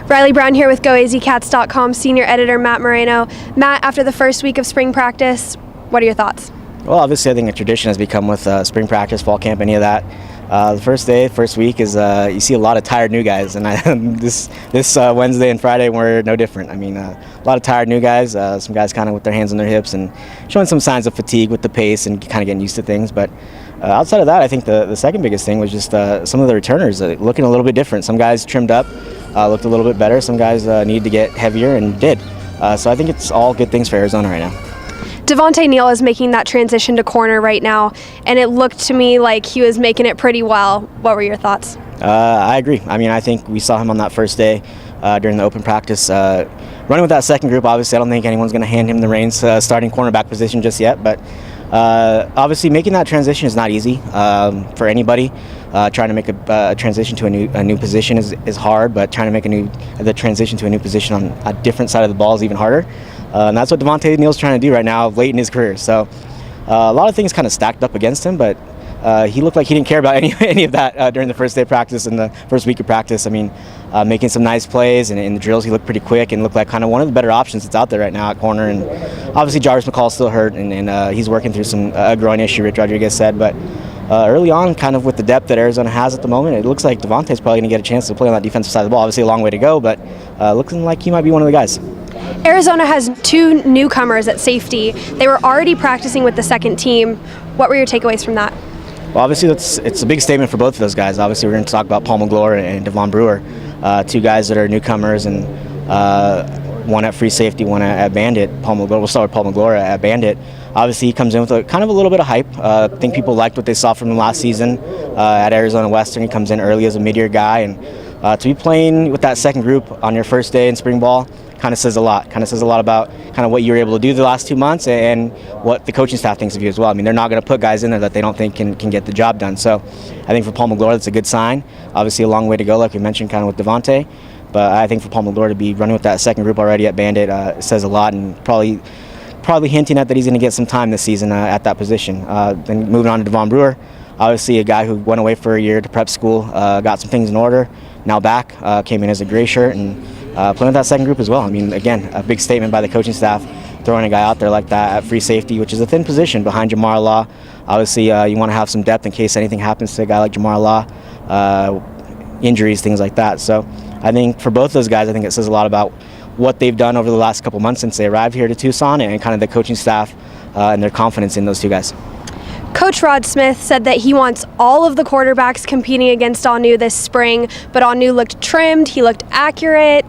Riley Brown here with GoAZCats.com senior editor Matt Moreno. Matt, after the first week of spring practice, what are your thoughts? Well, obviously I think a tradition has become with spring practice, fall camp, any of that. The first week is you see a lot of tired new guys, and this Wednesday and Friday were no different. I mean, a lot of tired new guys, some guys kind of with their hands on their hips and showing some signs of fatigue with the pace and kind of getting used to things. But outside of that, I think the second biggest thing was just some of the returners looking a little bit different. Some guys trimmed up, looked a little bit better. Some guys needed to get heavier and did. So I think it's all good things for Arizona right now. Devontae Neal is making that transition to corner right now, and it looked to me like he was making it pretty well. What were your thoughts? I agree. I mean, I think we saw him on that first day during the open practice. Running with that second group, obviously, I don't think anyone's going to hand him the reins starting cornerback position just yet, but obviously making that transition is not easy for anybody. Trying to make a transition to a new position is hard, but trying to make the transition to a new position on a different side of the ball is even harder. And that's what Devontae Neal's trying to do right now late in his career. So a lot of things kind of stacked up against him, but he looked like he didn't care about any of that during the first day of practice and the first week of practice. I mean, making some nice plays, and in the drills he looked pretty quick and looked like kind of one of the better options that's out there right now at corner. And obviously Jarvis McCall's still hurt, and he's working through some groin issue, Rich Rodriguez said. But early on, kind of with the depth that Arizona has at the moment, it looks like Devontae's probably going to get a chance to play on that defensive side of the ball. Obviously a long way to go, but looking like he might be one of the guys. Arizona has two newcomers at safety. They were already practicing with the second team. What were your takeaways from that? Well, obviously it's a big statement for both of those guys. Obviously we're going to talk about Paul McGlure and Devon Brewer, two guys that are newcomers, and one at free safety, one at Bandit. We'll start with Paul McGlure at Bandit. Obviously he comes in with kind of a little bit of hype. I think people liked what they saw from him last season at Arizona Western. He comes in early as a mid-year guy, and to be playing with that second group on your first day in spring ball kind of says a lot. Kind of says a lot about kind of what you were able to do the last 2 months and what the coaching staff thinks of you as well. I mean, they're not going to put guys in there that they don't think can get the job done. So I think for Paul McGlure, that's a good sign. Obviously a long way to go, like we mentioned, kind of with Devontae. But I think for Paul McGlure to be running with that second group already at Bandit says a lot, and probably hinting at that he's going to get some time this season at that position. Then moving on to Devon Brewer, obviously a guy who went away for a year to prep school, got some things in order, now back, came in as a gray shirt, and playing with that second group as well. I mean, again, a big statement by the coaching staff, throwing a guy out there like that at free safety, which is a thin position behind Jamar Law. Obviously, you want to have some depth in case anything happens to a guy like Jamar Law, injuries, things like that. So I think for both those guys, I think it says a lot about what they've done over the last couple months since they arrived here to Tucson, and kind of the coaching staff and their confidence in those two guys. Coach Rod Smith said that he wants all of the quarterbacks competing against Anu this spring, but Anu looked trimmed, he looked accurate.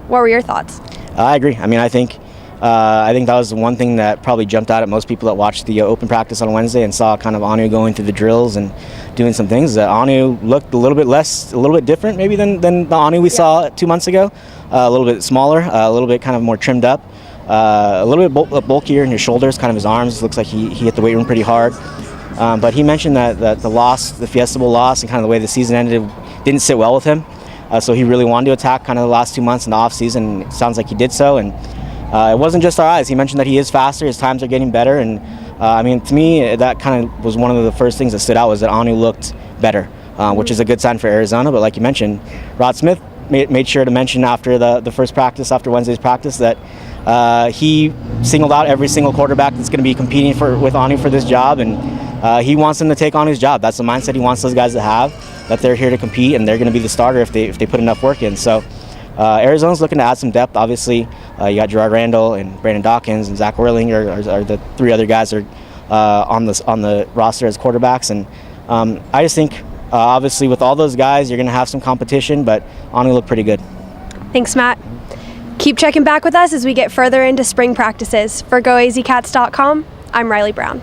What were your thoughts? I agree. I mean, I think that was the one thing that probably jumped out at most people that watched the open practice on Wednesday and saw kind of Anu going through the drills and doing some things. That Anu looked a little bit different maybe than the Anu we saw 2 months ago. A little bit smaller, a little bit kind of more trimmed up, a little bit bulkier in his shoulders, kind of his arms. Looks like he hit the weight room pretty hard. But he mentioned that the Fiesta Bowl loss, and kind of the way the season ended didn't sit well with him. So he really wanted to attack kind of the last 2 months in the offseason. It sounds like he did so. And it wasn't just our eyes. He mentioned that he is faster, his times are getting better. And I mean, to me, that kind of was one of the first things that stood out, was that Anu looked better, which is a good sign for Arizona. But like you mentioned, Rod Smith made sure to mention after the first practice, after Wednesday's practice, that he singled out every single quarterback that's going to be competing with Anu for this job, and he wants them to take Anu's job. That's the mindset he wants those guys to have, that they're here to compete and they're going to be the starter if they put enough work in. So Arizona's looking to add some depth. Obviously, you got Gerard Randall and Brandon Dawkins and Zach Werling are the three other guys that are on the roster as quarterbacks, and I just think obviously with all those guys you're going to have some competition, but Anu looked pretty good. Thanks, Matt. Keep checking back with us as we get further into spring practices. For GoAZCats.com, I'm Riley Brown.